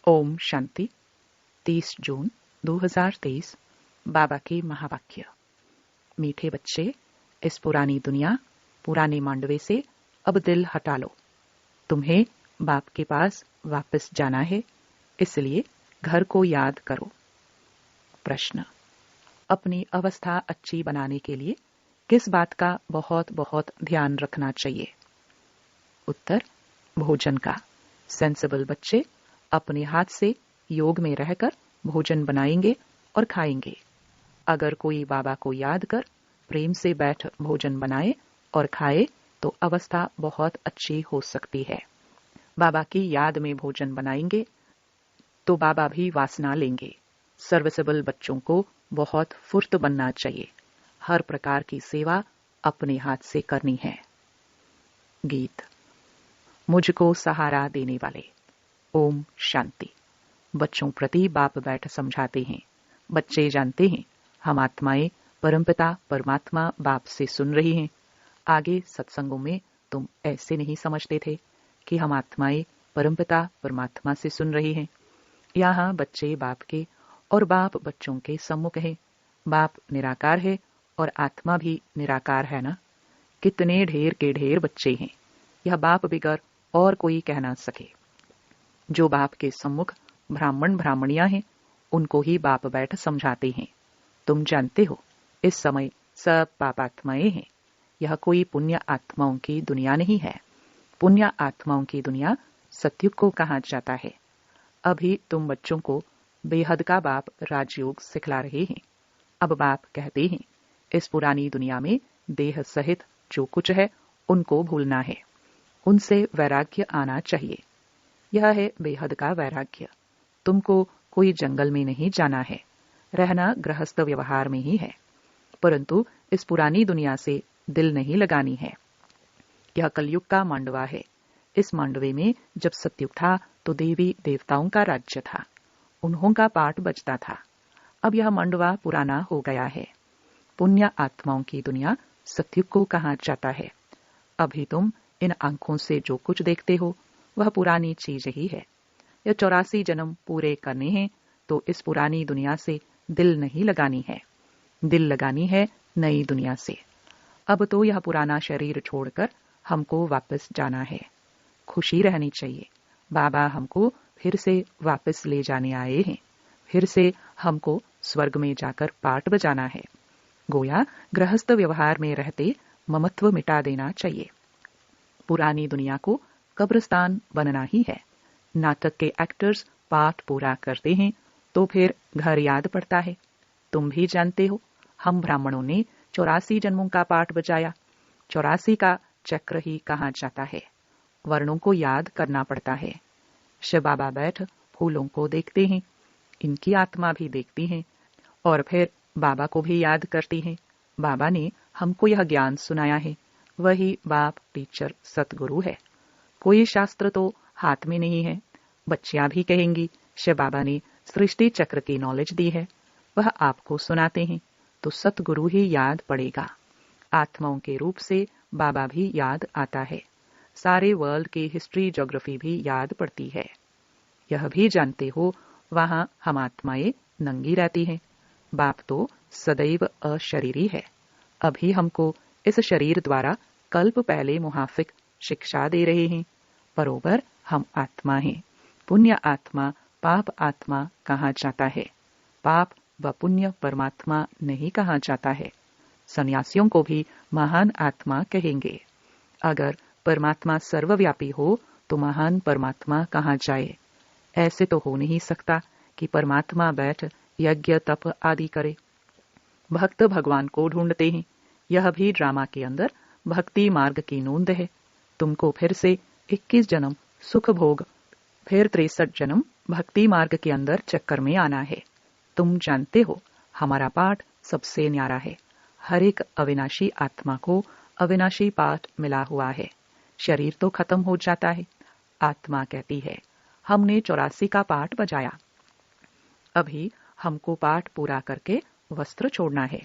ओम शांति। 30 जून 2023। बाबा के महावाक्य। मीठे बच्चे, इस पुरानी दुनिया, पुराने मांडवे से अब दिल हटा लो। तुम्हें बाप के पास वापस जाना है, इसलिए घर को याद करो। प्रश्न: अपनी अवस्था अच्छी बनाने के लिए किस बात का बहुत बहुत ध्यान रखना चाहिए? उत्तर: भोजन का। सेंसिबल बच्चे अपने हाथ से योग में रहकर भोजन बनाएंगे और खाएंगे। अगर कोई बाबा को याद कर प्रेम से बैठ भोजन बनाए और खाए तो अवस्था बहुत अच्छी हो सकती है। बाबा की याद में भोजन बनाएंगे तो बाबा भी वासना लेंगे। सर्विसेबल बच्चों को बहुत फुर्त बनना चाहिए। हर प्रकार की सेवा अपने हाथ से करनी है। गीत। मुझको सहारा देने वाले। ओम शांति। बच्चों प्रति बाप बैठ समझाते हैं। बच्चे जानते हैं हम आत्माएं परमपिता परमात्मा बाप से सुन रही हैं। आगे सत्संगों में तुम ऐसे नहीं समझते थे कि हम आत्माएं परमपिता परमात्मा से सुन रही हैं। यहाँ बच्चे बाप के और बाप बच्चों के सम्मुख हैं। बाप निराकार है और आत्मा भी निराकार है ना। कितने ढेर के ढेर बच्चे हैं, यह बाप बिगर और कोई कह ना सके। जो बाप के सम्मुख ब्राह्मण ब्राह्मणियां हैं, उनको ही बाप बैठ समझाते हैं। तुम जानते हो इस समय सब पापात्माएं हैं। यह कोई पुण्य आत्माओं की दुनिया नहीं है। पुण्य आत्माओं की दुनिया सतयुग को कहा जाता है। अभी तुम बच्चों को बेहद का बाप राजयोग सिखला रहे हैं। अब बाप कहते हैं इस पुरानी दुनिया में देह सहित जो कुछ है उनको भूलना है। उनसे वैराग्य आना चाहिए। यह है बेहद का वैराग्य। तुमको कोई जंगल में नहीं जाना है, रहना गृहस्थ व्यवहार में ही है, परंतु इस पुरानी दुनिया से दिल नहीं लगानी है। यह कलयुग का मांडवा है। इस मांडवे में जब सतयुग था तो देवी देवताओं का राज्य था, उन्हों का पाठ बजता था। अब यह मांडवा पुराना हो गया है। पुण्य आत्माओं की दुनिया सतयुग को कहा जाता है। अभी तुम इन आंखों से जो कुछ देखते हो वह पुरानी चीज ही है। यह 84 जन्म पूरे करने हैं तो इस पुरानी दुनिया से दिल नहीं लगानी है, दिल लगानी है नई दुनिया से। अब तो यह पुराना शरीर छोड़कर हमको वापस जाना है। खुशी रहनी चाहिए। बाबा हमको फिर से वापस ले जाने आए हैं। फिर से हमको स्वर्ग में जाकर पाठ बजाना है। गोया गृहस्थ व्यवहार में रहते ममत्व मिटा देना चाहिए। पुरानी दुनिया को कब्रिस्तान बनना ही है। नाटक के एक्टर्स पाठ पूरा करते हैं तो फिर घर याद पड़ता है। तुम भी जानते हो हम ब्राह्मणों ने 84 जन्मों का पाठ बजाया। 84 का चक्र ही कहा जाता है। वर्णों को याद करना पड़ता है। शिव बाबा बैठ फूलों को देखते हैं, इनकी आत्मा भी देखती है और फिर बाबा को भी याद करती है। बाबा ने हमको यह ज्ञान सुनाया है। वही बाप टीचर सतगुरु है। कोई शास्त्र तो हाथ में नहीं है। बच्चियां भी कहेंगी शिव बाबा ने सृष्टि चक्र की नॉलेज दी है, वह आपको सुनाते हैं, तो सतगुरु ही याद पड़ेगा। आत्माओं के रूप से बाबा भी याद आता है। सारे वर्ल्ड की हिस्ट्री ज्योग्राफी भी याद पड़ती है। यह भी जानते हो वहां हम आत्माएं नंगी रहती हैं। बाप तो सदैव अशरीरी है। अभी हमको इस शरीर द्वारा कल्प पहले मुहाफिक शिक्षा दे रहे हैं। बरोबर हम आत्मा हैं। पुण्य आत्मा पाप आत्मा कहा जाता है। पाप व पुण्य परमात्मा नहीं कहा जाता है। सन्यासियों को भी महान आत्मा कहेंगे। अगर परमात्मा सर्वव्यापी हो तो महान परमात्मा कहा जाए। ऐसे तो हो नहीं सकता कि परमात्मा बैठ यज्ञ तप आदि करे। भक्त भगवान को ढूंढते हैं। यह भी ड्रामा के अंदर भक्ति मार्ग की नोंद है। तुमको फिर से 21 जन्म सुख भोग, फिर 63 जन्म भक्ति मार्ग के अंदर चक्कर में आना है। तुम जानते हो हमारा पाठ सबसे न्यारा है। हर एक अविनाशी आत्मा को अविनाशी पाठ मिला हुआ है। शरीर तो खत्म हो जाता है। आत्मा कहती है हमने 84 का पाठ बजाया, अभी हमको पाठ पूरा करके वस्त्र छोड़ना है।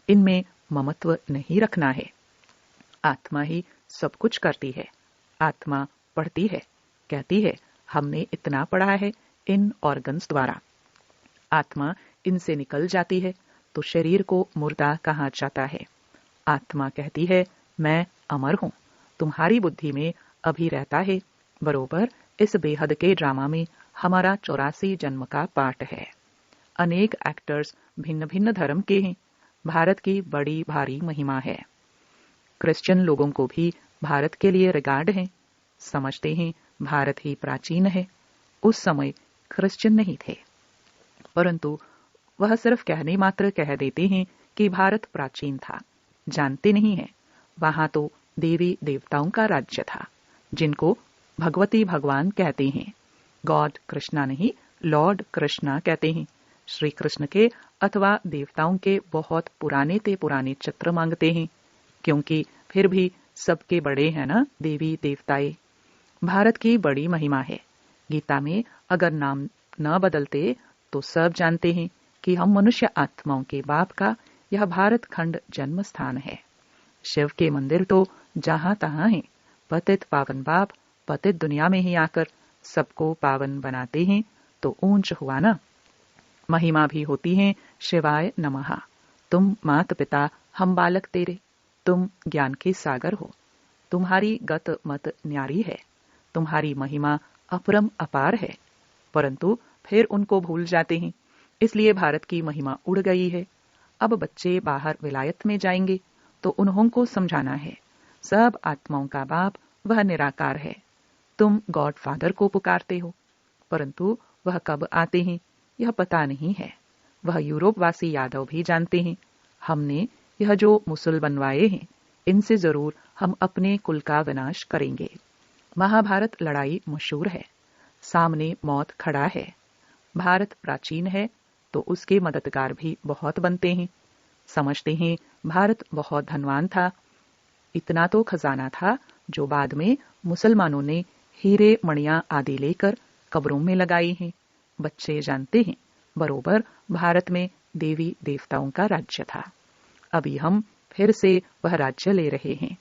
इनमें ममत्व नहीं रखना है। आत्मा ही सब कुछ करती है। आत्मा पढ़ती है, कहती है हमने इतना पढ़ा है इन ऑर्गन्स द्वारा। आत्मा इनसे निकल जाती है तो शरीर को मुर्दा कहा जाता है। आत्मा कहती है मैं अमर हूं, तुम्हारी बुद्धि में अभी रहता है। बरोबर इस बेहद के ड्रामा में हमारा 84 जन्म का पाठ है। अनेक एक्टर्स भिन्न भिन्न धर्म के हैं। भारत की बड़ी भारी महिमा है। क्रिश्चियन लोगों को भी भारत के लिए रिगार्ड है। समझते हैं भारत ही प्राचीन है। उस समय क्रिश्चियन नहीं थे, परंतु वह सिर्फ कहने मात्र कह देते हैं कि भारत प्राचीन था। जानते नहीं है वहां तो देवी देवताओं का राज्य था, जिनको भगवती भगवान कहते हैं। गॉड कृष्णा नहीं, लॉर्ड कृष्णा कहते हैं। श्री कृष्ण के अथवा देवताओं के बहुत पुराने ते पुराने चित्र मांगते हैं, क्योंकि फिर भी सबके बड़े हैं ना देवी देवताएं। भारत की बड़ी महिमा है। गीता में अगर नाम न बदलते तो सब जानते हैं कि हम मनुष्य आत्माओं के बाप का यह भारत खंड जन्म स्थान है। शिव के मंदिर तो जहां तहां हैं। पतित पावन बाप पतित दुनिया में ही आकर सबको पावन बनाते हैं तो ऊंच हुआ ना। महिमा भी होती है शिवाय नमः। तुम मात पिता हम बालक तेरे, तुम ज्ञान के सागर हो। तुम्हारी गत मत न्यारी है, तुम्हारी महिमा अपरम अपार है। परंतु फिर उनको भूल जाते हैं, इसलिए भारत की महिमा उड़ गई है। अब बच्चे बाहर विलायत में जाएंगे तो उन्हों को समझाना है सब आत्माओं का बाप वह निराकार है। तुम गॉड फादर को पुकारते हो, परंतु वह कब आते हैं यह पता नहीं है। वह यूरोपवासी यादव भी जानते हैं। हमने यह जो मुसल बनवाए हैं, इनसे जरूर हम अपने कुल का विनाश करेंगे। महाभारत लड़ाई मशहूर है, सामने मौत खड़ा है। भारत प्राचीन है तो उसके मददगार भी बहुत बनते हैं। समझते हैं भारत बहुत धनवान था। इतना तो खजाना था जो बाद में मुसलमानों ने हीरे मणियां आदि लेकर कब्रों में लगाई हैं। बच्चे जानते हैं बरोबर भारत में देवी देवताओं का राज्य था। अभी हम फिर से वह राज्य ले रहे हैं।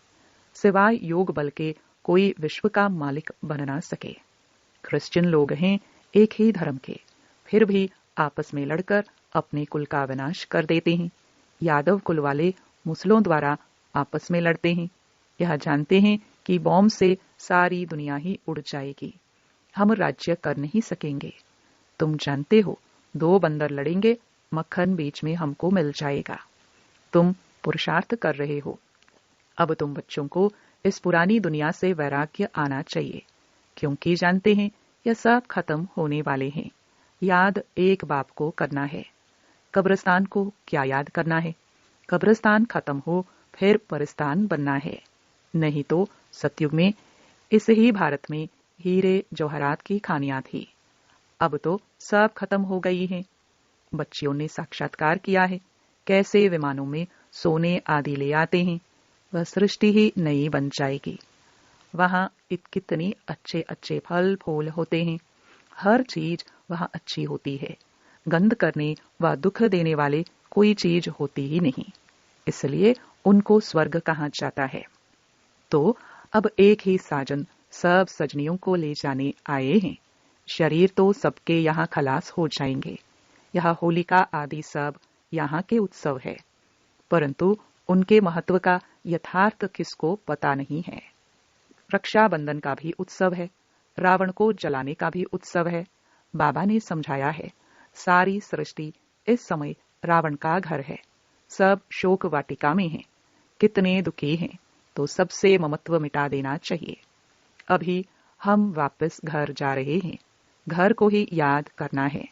सिवाय योग बल के कोई विश्व का मालिक बन ना सके। क्रिश्चियन लोग हैं एक ही धर्म के, फिर भी आपस में लड़कर अपने कुल का विनाश कर देते हैं। यादव कुल वाले मुसलों द्वारा आपस में लड़ते हैं। यह जानते हैं कि बॉम्ब से सारी दुनिया ही उड़ जाएगी, हम राज्य कर नहीं सकेंगे। तुम जानते हो 2 बंदर लड़ेंगे, मक्खन बीच में हमको मिल जाएगा। तुम पुरुषार्थ कर रहे हो। अब तुम बच्चों को इस पुरानी दुनिया से वैराग्य आना चाहिए, क्योंकि जानते हैं यह सब खत्म होने वाले हैं। याद एक बाप को करना है। कब्रिस्तान को क्या याद करना है? कब्रिस्तान खत्म हो फिर परिस्तान बनना है। नहीं तो सतयुग में इस ही भारत में हीरे जवाहरात की खानियां थी। अब तो सब खत्म हो गई हैं। बच्चियों ने साक्षात्कार किया है कैसे विमानों में सोने आदि ले आते हैं। वह सृष्टि ही नई बन जाएगी। वहां कितने अच्छे अच्छे फल फूल होते हैं। हर चीज वहां अच्छी होती है। गंध करने व दुख देने वाले कोई चीज होती ही नहीं, इसलिए उनको स्वर्ग कहा जाता है। तो अब एक ही साजन सब सजनियों को ले जाने आए हैं। शरीर तो सबके यहाँ खलास हो जाएंगे। यह होलिका आदि सब यहाँ के उत्सव है, परंतु उनके महत्व का यथार्थ किसको पता नहीं है। रक्षाबंधन का भी उत्सव है, रावण को जलाने का भी उत्सव है। बाबा ने समझाया है सारी सृष्टि इस समय रावण का घर है। सब शोक वाटिका में हैं, कितने दुखी हैं, तो सबसे ममत्व मिटा देना चाहिए। अभी हम वापस घर जा रहे हैं, घर को ही याद करना है।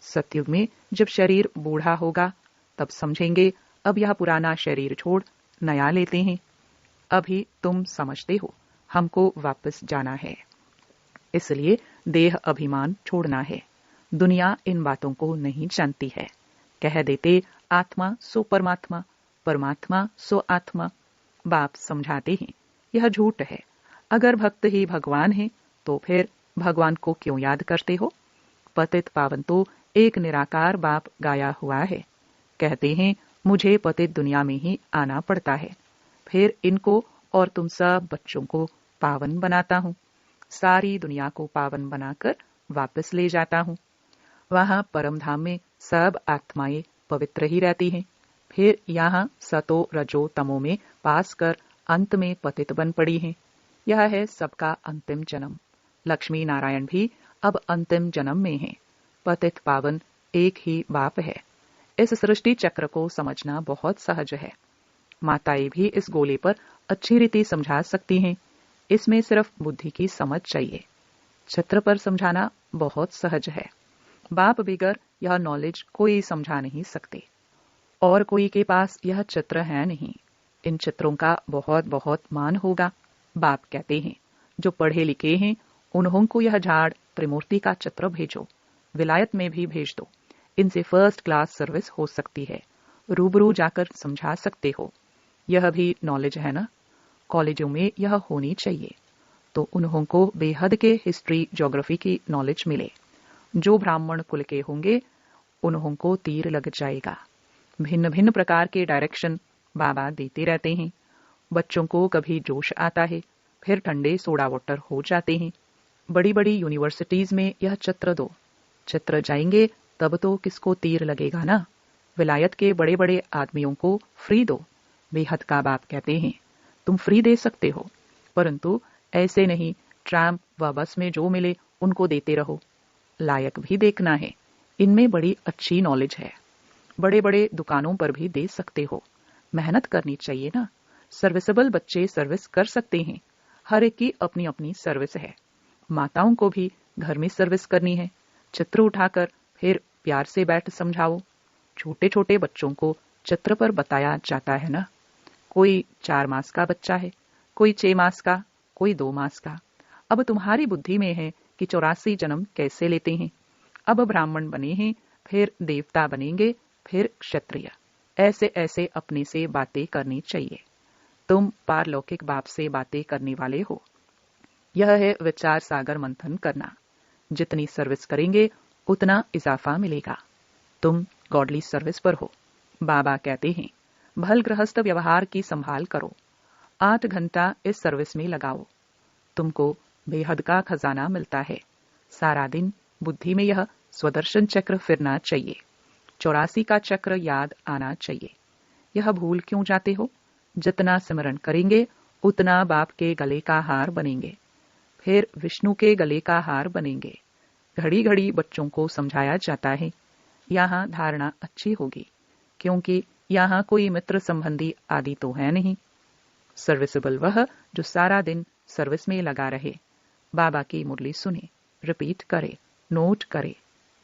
सतयुग में जब शरीर बूढ़ा होगा तब समझेंगे अब यह पुराना शरीर छोड़ नया लेते हैं। अभी तुम समझते हो हमको वापस जाना है, इसलिए देह अभिमान छोड़ना है। दुनिया इन बातों को नहीं जानती है। कह देते आत्मा सो परमात्मा, परमात्मा सो आत्मा। बाप समझाते हैं यह झूठ है। अगर भक्त ही भगवान है तो फिर भगवान को क्यों याद करते हो? पतित पावन तो एक निराकार बाप गाया हुआ है। कहते हैं मुझे पतित दुनिया में ही आना पड़ता है, फिर इनको और तुम सब बच्चों को पावन बनाता हूँ। सारी दुनिया को पावन बनाकर वापस ले जाता हूँ। वहां परम धाम में सब आत्माएं पवित्र ही रहती हैं। फिर यहाँ सतो रजो तमो में पास कर अंत में पतित बन पड़ी हैं। यह है सबका अंतिम जन्म। लक्ष्मी नारायण भी अब अंतिम जन्म में हैं। पतित पावन एक ही बाप है। इस सृष्टि चक्र को समझना बहुत सहज है। माताएं भी इस गोले पर अच्छी रीति समझा सकती हैं। इसमें सिर्फ बुद्धि की समझ चाहिए। चित्र पर समझाना बहुत सहज है। बाप बिगर यह नॉलेज कोई समझा नहीं सकते, और कोई के पास यह चित्र है नहीं। इन चित्रों का बहुत बहुत मान होगा। बाप कहते हैं, जो पढ़े लिखे हैं उन्हों को यह झाड़ त्रिमूर्ति का चित्र भेजो, विलायत में भी भेज दो। इनसे फर्स्ट क्लास सर्विस हो सकती है। रूबरू जाकर समझा सकते हो। यह भी नॉलेज है ना। कॉलेजों में यह होनी चाहिए, तो उन्हों को बेहद के हिस्ट्री ज्योग्राफी की नॉलेज मिले। जो ब्राह्मण कुल के होंगे उन्हों को तीर लग जाएगा। भिन्न भिन्न प्रकार के डायरेक्शन बाबा देते रहते हैं। बच्चों को कभी जोश आता है, फिर ठंडे सोडा वाटर हो जाते हैं। बड़ी बड़ी यूनिवर्सिटीज में यह चित्र दो। चित्र जाएंगे तब तो किसको तीर लगेगा ना। विलायत के बड़े बड़े आदमियों को फ्री दो। बेहद का बाप कहते हैं, तुम फ्री दे सकते हो, परंतु ऐसे नहीं ट्राम व बस में जो मिले उनको देते रहो। लायक भी देखना है। इनमें बड़ी अच्छी नॉलेज है। बड़े बड़े दुकानों पर भी दे सकते हो। मेहनत करनी चाहिए ना। सर्विसेबल बच्चे सर्विस कर सकते हैं। हर एक की अपनी अपनी सर्विस है। माताओं को भी घर में सर्विस करनी है। चित्र उठाकर फिर प्यार से बैठ समझाओ। छोटे छोटे बच्चों को चित्र पर बताया जाता है ना। कोई 4 मास का बच्चा है, कोई 6 मास का, कोई 2 मास का। अब तुम्हारी बुद्धि में है कि 84 जन्म कैसे लेते हैं। अब ब्राह्मण बने हैं, फिर देवता बनेंगे, फिर क्षत्रिय। ऐसे ऐसे अपने से बातें करनी चाहिए। तुम पारलौकिक बाप से बातें करने वाले हो। यह है विचार सागर मंथन करना। जितनी सर्विस करेंगे उतना इजाफा मिलेगा। तुम गॉडली सर्विस पर हो। बाबा कहते हैं, भल गृहस्थ व्यवहार की संभाल करो। 8 घंटा इस सर्विस में लगाओ। तुमको बेहद का खजाना मिलता है। सारा दिन बुद्धि में यह स्वदर्शन चक्र फिरना चाहिए। 84 का चक्र याद आना चाहिए। यह भूल क्यों जाते हो। जितना सिमरन करेंगे उतना बाप के गले का हार बनेंगे, फिर विष्णु के गले का हार बनेंगे। घड़ी घड़ी बच्चों को समझाया जाता है। यहाँ धारणा अच्छी होगी, क्योंकि यहाँ कोई मित्र संबंधी आदि तो है नहीं। सर्विसेबल वह जो सारा दिन सर्विस में लगा रहे। बाबा की मुरली सुने, रिपीट करे, नोट करे।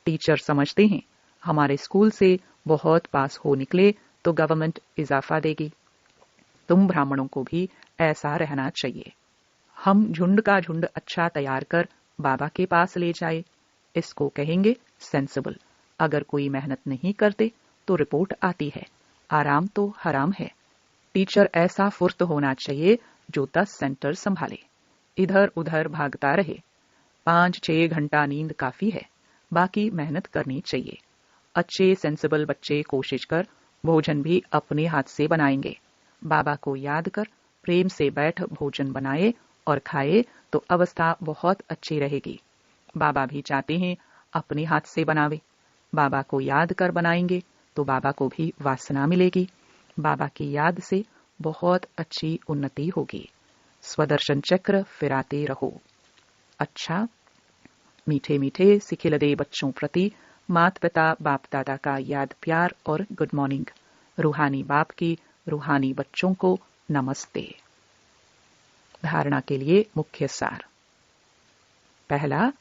टीचर समझते हैं हमारे स्कूल से बहुत पास हो निकले तो गवर्नमेंट इजाफा देगी। तुम ब्राह्मणों को भी ऐसा रहना चाहिए। हम झुंड का झुंड अच्छा तैयार कर बाबा के पास ले जाए, इसको कहेंगे सेंसिबल। अगर कोई मेहनत नहीं करते तो रिपोर्ट आती है, आराम तो हराम है। टीचर ऐसा फुर्त होना चाहिए जो 10 सेंटर संभाले, इधर उधर भागता रहे। 5-6 घंटा नींद काफी है, बाकी मेहनत करनी चाहिए। अच्छे सेंसिबल बच्चे कोशिश कर भोजन भी अपने हाथ से बनाएंगे। बाबा को याद कर प्रेम से बैठ भोजन बनाए और खाए तो अवस्था बहुत अच्छी रहेगी। बाबा भी चाहते हैं अपने हाथ से बनावे। बाबा को याद कर बनाएंगे तो बाबा को भी वासना मिलेगी। बाबा की याद से बहुत अच्छी उन्नति होगी। स्वदर्शन चक्र फिराते रहो। अच्छा, मीठे मीठे सिखिलदे बच्चों प्रति माता पिता बाप दादा का याद प्यार और गुड मॉर्निंग। रूहानी बाप की रूहानी बच्चों को नमस्ते। धारणा के लिए मुख्य सार। पहला,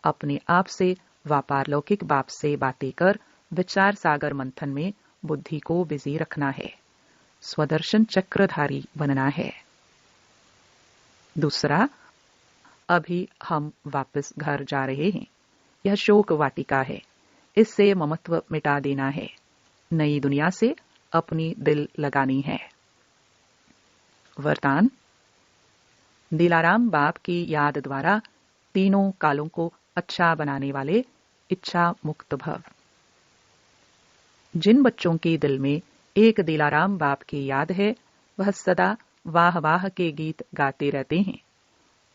अपने आप से व्यापार लौकिक बाप से बातें कर विचार सागर मंथन में बुद्धि को बिजी रखना है। स्वदर्शन चक्रधारी बनना है। दूसरा, अभी हम वापस घर जा रहे हैं। यह शोक वाटिका है। इससे ममत्व मिटा देना है। नई दुनिया से अपनी दिल लगानी है। वरदान, दिलाराम बाप की याद द्वारा तीनों कालों को अच्छा बनाने वाले इच्छा मुक्त भव। जिन बच्चों के दिल में एक दिलाराम बाप की याद है, वह सदा वाह वाह के गीत गाते रहते हैं।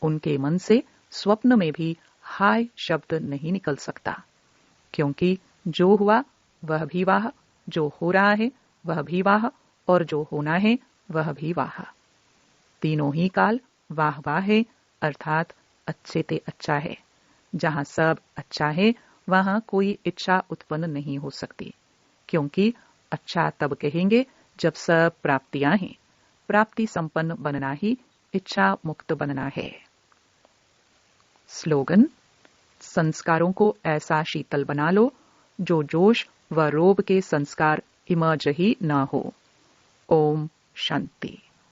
उनके मन से स्वप्न में भी हाय शब्द नहीं निकल सकता, क्योंकि जो हुआ वह भी वाह, जो हो रहा है वह भी वाह, और जो होना है वह भी वाह। तीनों ही काल वाह वाह है, अर्थात अच्छे ते अच्छा है। जहां सब अच्छा है वहां कोई इच्छा उत्पन्न नहीं हो सकती, क्योंकि अच्छा तब कहेंगे जब सब प्राप्तियां हैं। प्राप्ति संपन्न बनना ही इच्छा मुक्त बनना है। स्लोगन: संस्कारों को ऐसा शीतल बना लो जो जोश व रोब के संस्कार इमर्ज ही न हो। ओम शांति।